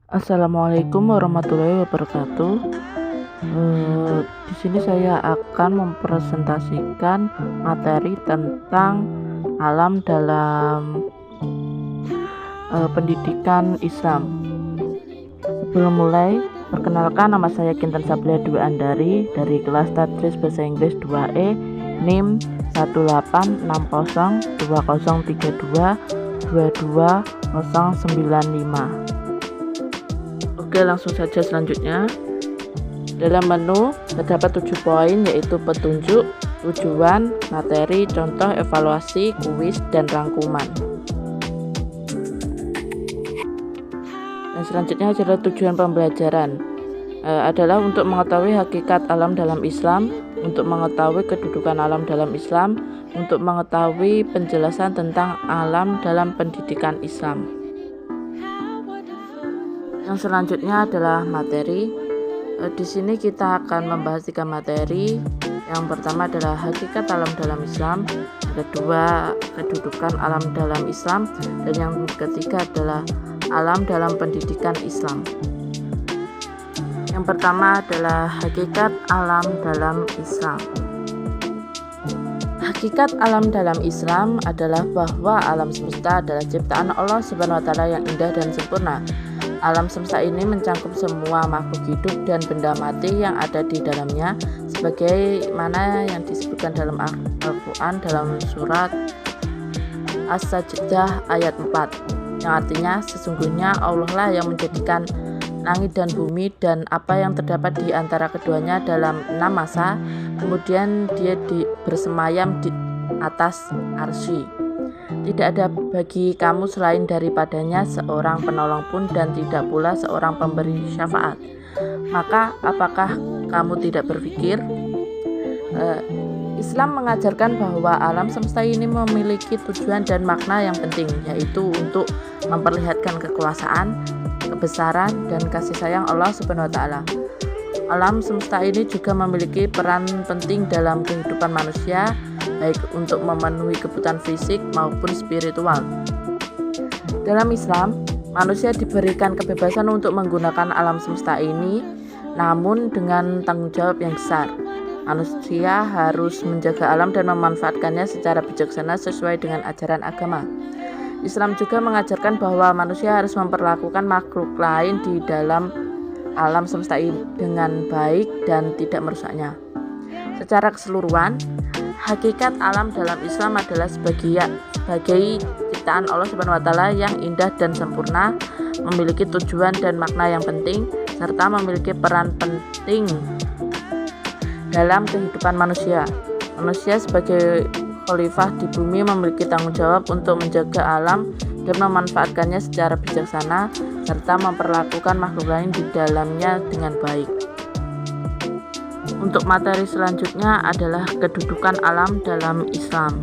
Assalamualaikum warahmatullahi wabarakatuh. Di sini saya akan mempresentasikan materi tentang alam dalam pendidikan Islam. Sebelum mulai, perkenalkan, nama saya Kinten Sablia Dwi Andari dari kelas Tadris Bahasa Inggris 2E, NIM 186020032220095. Oke, langsung saja selanjutnya. Dalam menu terdapat 7 poin, yaitu petunjuk, tujuan, materi, contoh, evaluasi, kuis, dan rangkuman. Dan selanjutnya adalah tujuan pembelajaran. Adalah untuk mengetahui hakikat alam dalam Islam, untuk mengetahui kedudukan alam dalam Islam, untuk mengetahui penjelasan tentang alam dalam pendidikan Islam. Yang selanjutnya adalah materi. Di sini kita akan membahas 3 materi. Yang pertama adalah hakikat alam dalam Islam, yang kedua kedudukan alam dalam Islam, dan yang ketiga adalah alam dalam pendidikan Islam. Yang pertama adalah hakikat alam dalam Islam. Hakikat alam dalam Islam adalah bahwa alam semesta adalah ciptaan Allah Subhanahu wa taala yang indah dan sempurna. Alam semesta ini mencangkup semua makhluk hidup dan benda mati yang ada di dalamnya, sebagaimana yang disebutkan dalam Al-Quran dalam surat As-Sajdah ayat 4, yang artinya sesungguhnya Allah lah yang menjadikan langit dan bumi dan apa yang terdapat di antara keduanya dalam 6 masa, kemudian dia bersemayam di atas arsy. Tidak ada bagi kamu selain daripadanya seorang penolong pun, dan tidak pula seorang pemberi syafaat. Maka apakah kamu tidak berpikir? Islam mengajarkan bahwa alam semesta ini memiliki tujuan dan makna yang penting, yaitu untuk memperlihatkan kekuasaan, kebesaran, dan kasih sayang Allah Subhanahu wa taala. Alam semesta ini juga memiliki peran penting dalam kehidupan manusia, baik untuk memenuhi kebutuhan fisik maupun spiritual. Dalam Islam, manusia diberikan kebebasan untuk menggunakan alam semesta ini, namun dengan tanggung jawab yang besar. Manusia harus menjaga alam dan memanfaatkannya secara bijaksana sesuai dengan ajaran agama. Islam juga mengajarkan bahwa manusia harus memperlakukan makhluk lain di dalam alam semesta ini dengan baik dan tidak merusaknya. Secara keseluruhan, hakikat alam dalam Islam adalah sebagai ciptaan Allah Subhanahu wa taala yang indah dan sempurna, memiliki tujuan dan makna yang penting, serta memiliki peran penting dalam kehidupan manusia. Manusia sebagai khalifah di bumi memiliki tanggung jawab untuk menjaga alam dan memanfaatkannya secara bijaksana, serta memperlakukan makhluk lain di dalamnya dengan baik. Untuk materi selanjutnya adalah kedudukan alam dalam Islam.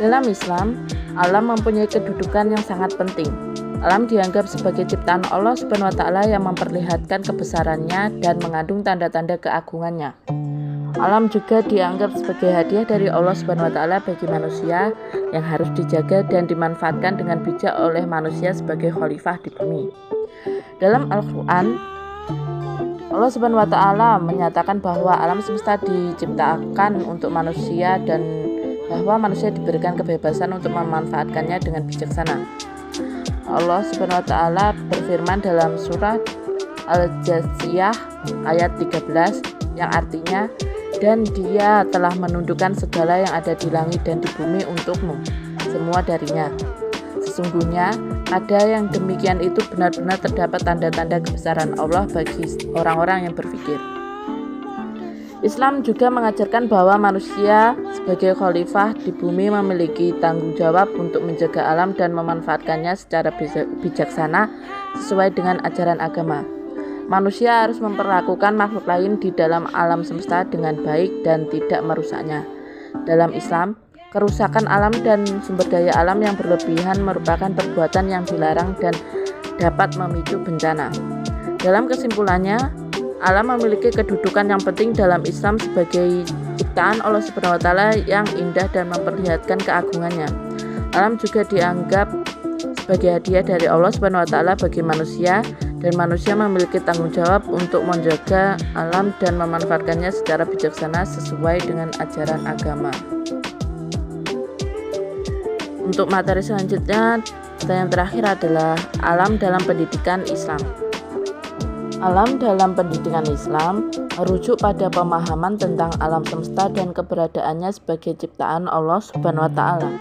Dalam Islam, alam mempunyai kedudukan yang sangat penting. Alam dianggap sebagai ciptaan Allah Subhanahu wa taala yang memperlihatkan kebesarannya dan mengandung tanda-tanda keagungannya. Alam juga dianggap sebagai hadiah dari Allah Subhanahu wa taala bagi manusia yang harus dijaga dan dimanfaatkan dengan bijak oleh manusia sebagai khalifah di bumi. Dalam Al-Quran, Allah Subhanahu wa taala menyatakan bahwa alam semesta diciptakan untuk manusia dan bahwa manusia diberikan kebebasan untuk memanfaatkannya dengan bijaksana. Allah Subhanahu wa taala berfirman dalam surat Al-Jasiyah ayat 13, yang artinya, dan dia telah menundukkan segala yang ada di langit dan di bumi untukmu, semua darinya. Sesungguhnya ada yang demikian itu benar-benar terdapat tanda-tanda kebesaran Allah bagi orang-orang yang berpikir. Islam juga mengajarkan bahwa manusia sebagai khalifah di bumi memiliki tanggung jawab untuk menjaga alam dan memanfaatkannya secara bijaksana sesuai dengan ajaran agama. Manusia harus memperlakukan makhluk lain di dalam alam semesta dengan baik dan tidak merusaknya. Dalam Islam, kerusakan alam dan sumber daya alam yang berlebihan merupakan perbuatan yang dilarang dan dapat memicu bencana. Dalam kesimpulannya, alam memiliki kedudukan yang penting dalam Islam sebagai ciptaan Allah Subhanahu wa taala yang indah dan memperlihatkan keagungannya. Alam juga dianggap sebagai hadiah dari Allah Subhanahu wa taala bagi manusia, dan manusia memiliki tanggung jawab untuk menjaga alam dan memanfaatkannya secara bijaksana sesuai dengan ajaran agama. Untuk materi selanjutnya, yang terakhir adalah alam dalam pendidikan Islam. Alam dalam pendidikan Islam merujuk pada pemahaman tentang alam semesta dan keberadaannya sebagai ciptaan Allah Subhanahu wa taala.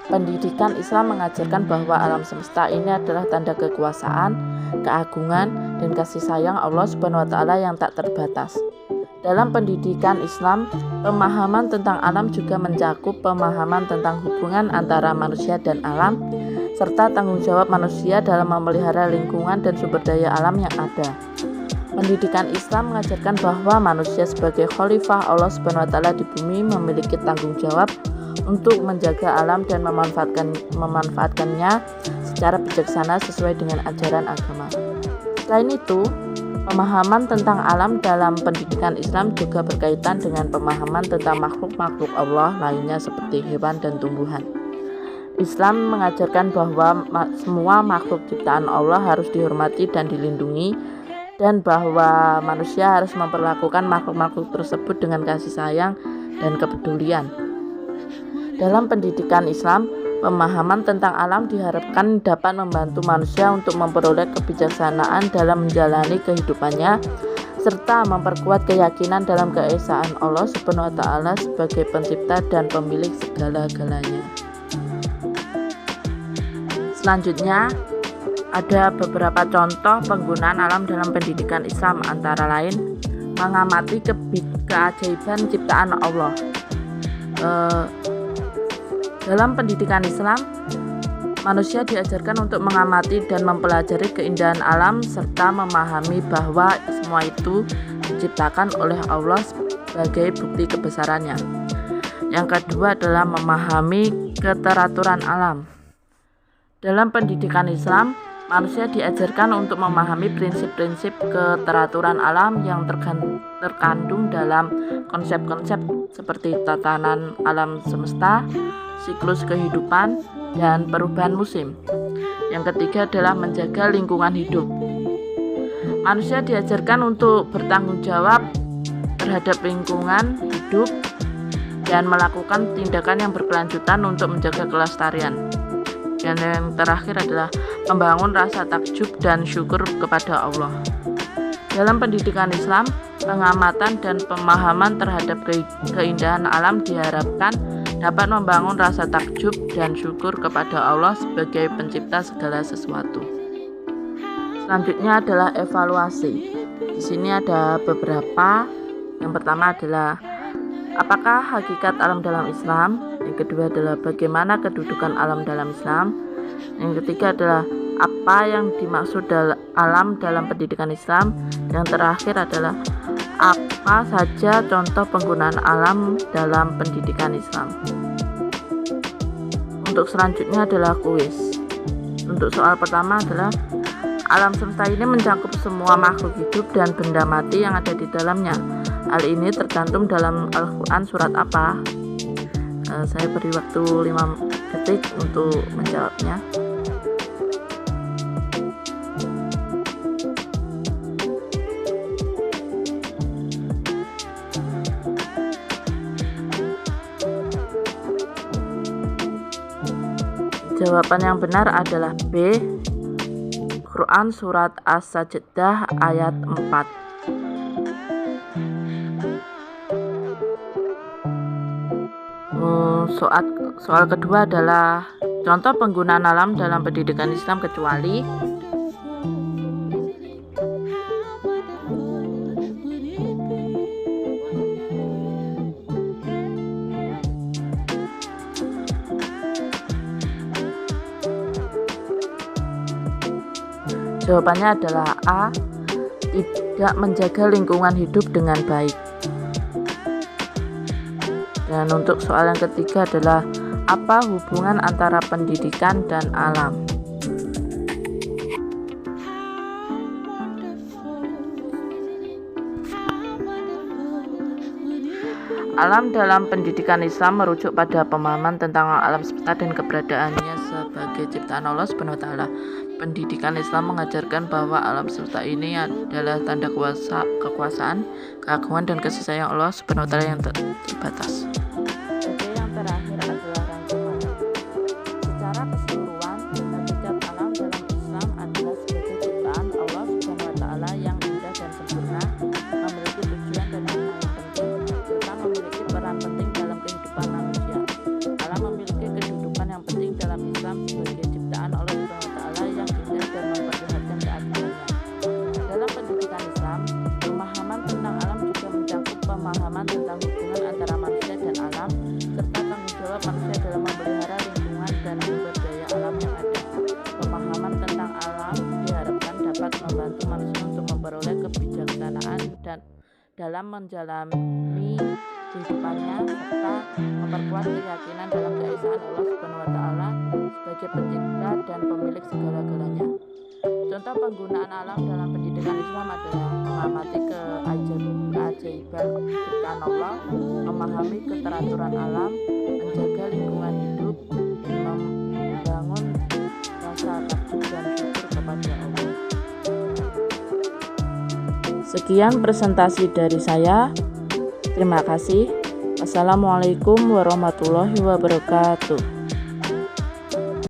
Pendidikan Islam mengajarkan bahwa alam semesta ini adalah tanda kekuasaan, keagungan, dan kasih sayang Allah Subhanahu wa taala yang tak terbatas. Dalam pendidikan Islam, pemahaman tentang alam juga mencakup pemahaman tentang hubungan antara manusia dan alam, serta tanggung jawab manusia dalam memelihara lingkungan dan sumber daya alam yang ada. Pendidikan Islam mengajarkan bahwa manusia sebagai khalifah Allah Subhanahu wa taala di bumi memiliki tanggung jawab untuk menjaga alam dan memanfaatkannya secara bijaksana sesuai dengan ajaran agama. Selain itu, pemahaman tentang alam dalam pendidikan Islam juga berkaitan dengan pemahaman tentang makhluk-makhluk Allah lainnya seperti hewan dan tumbuhan. Islam mengajarkan bahwa semua makhluk ciptaan Allah harus dihormati dan dilindungi, dan bahwa manusia harus memperlakukan makhluk-makhluk tersebut dengan kasih sayang dan kepedulian. Dalam pendidikan Islam, pemahaman tentang alam diharapkan dapat membantu manusia untuk memperoleh kebijaksanaan dalam menjalani kehidupannya, serta memperkuat keyakinan dalam keesaan Allah Subhanahu wa taala sebagai pencipta dan pemilik segala-galanya. Selanjutnya, ada beberapa contoh penggunaan alam dalam pendidikan Islam, antara lain mengamati keajaiban ciptaan Allah. Dalam pendidikan Islam, manusia diajarkan untuk mengamati dan mempelajari keindahan alam serta memahami bahwa semua itu diciptakan oleh Allah sebagai bukti kebesarannya. Yang kedua adalah memahami keteraturan alam. Dalam pendidikan Islam, manusia diajarkan untuk memahami prinsip-prinsip keteraturan alam yang terkandung dalam konsep-konsep seperti tatanan alam semesta, siklus kehidupan, dan perubahan musim. Yang ketiga adalah menjaga lingkungan hidup. Manusia diajarkan untuk bertanggung jawab terhadap lingkungan hidup dan melakukan tindakan yang berkelanjutan untuk menjaga kelestarian. Dan yang terakhir adalah membangun rasa takjub dan syukur kepada Allah. Dalam pendidikan Islam, pengamatan dan pemahaman terhadap keindahan alam diharapkan dapat membangun rasa takjub dan syukur kepada Allah sebagai pencipta segala sesuatu. Selanjutnya adalah evaluasi. Di sini ada beberapa. Yang pertama adalah apakah hakikat alam dalam Islam? Yang kedua adalah bagaimana kedudukan alam dalam Islam? Yang ketiga adalah apa yang dimaksud alam dalam pendidikan Islam? Yang terakhir adalah apa saja contoh penggunaan alam dalam pendidikan Islam? Untuk selanjutnya adalah kuis. Untuk soal pertama adalah alam semesta ini mencakup semua makhluk hidup dan benda mati yang ada di dalamnya. Hal ini tergantung dalam Al-Quran surat apa? Saya beri waktu 5 detik untuk menjawabnya. Jawaban yang benar adalah B. Quran surat As-Sajdah ayat 4. Soal kedua adalah contoh penggunaan alam dalam pendidikan Islam kecuali. Jawabannya adalah A. Tidak menjaga lingkungan hidup dengan baik. Dan untuk soal yang ketiga adalah apa hubungan antara pendidikan dan alam? Alam dalam pendidikan Islam merujuk pada pemahaman tentang alam semesta dan keberadaannya sebagai sebagai ciptaan Allah Subhanahu wa taala. Pendidikan Islam mengajarkan bahwa alam semesta ini adalah tanda kekuasaan, keagungan dan kasih sayang Allah Subhanahu wa taala yang terbatas. Oke, yang terakhir adalah rangkuman. Secara keseluruhan, hakikat alam dalam Islam adalah sebagai ciptaan Allah Subhanahu wa taala yang indah dan sempurna, memiliki tujuan dan makna yang penting, serta memiliki peran penting dalam kehidupan manusia. Alam memiliki kedudukan yang penting dalam Islam sebagai ciptaan Allah Subhanahu wa taala yang indah dan memperlihatkan keagungannya. Dalam pendidikan Islam, pemahaman tentang alam juga mencakup pemahaman tentang hubungan antara manusia dan alam, serta tanggung jawab manusia dalam memelihara lingkungan dan sumber daya alam yang ada. Pemahaman tentang alam diharapkan dapat membantu manusia untuk memperoleh kebijaksanaan dan dalam menjalani kehidupannya, serta memperkuat keyakinan dalam keesaan Allah Subhanahu wa taala sebagai pencipta dan pemilik segala-galanya. Contoh penggunaan alam dalam pendidikan Islam adalah mengamati keajaiban ciptaan Allah, memahami keteraturan alam, menjaga lingkungan hidup, dan membangun rasa takjub dan syukur kepada Allah. Sekian presentasi dari saya. Terima kasih. Wassalamualaikum warahmatullahi wabarakatuh.